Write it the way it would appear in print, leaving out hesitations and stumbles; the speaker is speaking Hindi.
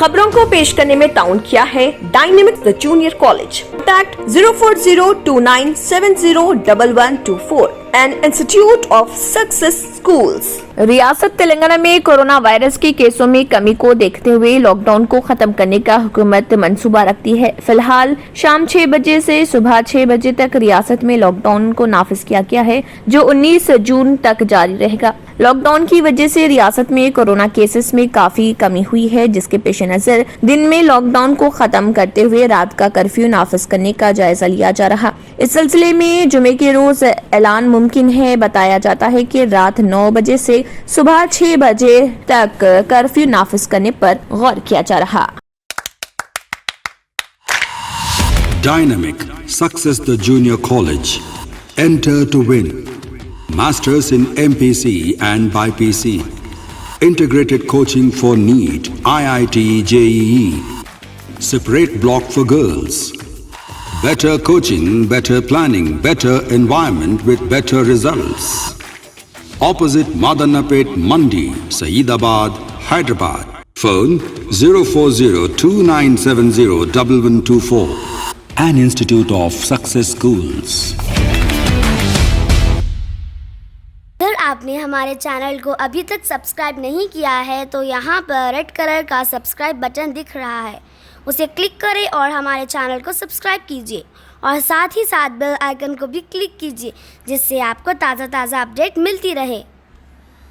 खबरों को पेश करने में ताउन किया है dynamic the junior college. Contact 04029701124 and institute of success schools. रियासत तेलंगाना में कोरोना वायरस के केसों में कमी को देखते हुए लॉकडाउन को खत्म करने का हुकूमत मंसूबा रखती है। फिलहाल शाम 6 बजे से सुबह 6 बजे तक रियासत में लॉकडाउन को नाफिज किया गया है, जो 19 जून तक जारी रहेगा। लॉकडाउन की वजह से रियासत में कोरोना केसेस में काफी कमी हुई है, जिसके पेश नजर दिन में लॉकडाउन को खत्म करते हुए रात का कर्फ्यू नाफिज करने का जायजा लिया जा रहा। इस सिलसिले में जुमे के रोज ऐलान मुमकिन है। बताया जाता है कि रात 9 बजे से सुबह 6 बजे तक कर्फ्यू नाफिज करने पर गौर किया जा रहा। Dynamic Success the Junior College. Enter to win. Masters in MPC and BPC. Integrated coaching for NEET, IIT, JEE. Separate block for girls. Better coaching, better planning, better environment with better results. Opposite Madanapet Mandi, Saeedabad, Hyderabad. Phone 04029701124. An Institute of Success Schools. अगर आपने हमारे चैनल को अभी तक सब्सक्राइब नहीं किया है तो यहाँ पर रेड कलर का सब्सक्राइब बटन दिख रहा है, उसे क्लिक करें और हमारे चैनल को सब्सक्राइब कीजिए और साथ ही साथ बेल आइकन को भी क्लिक कीजिए, जिससे आपको ताज़ा अपडेट मिलती रहे।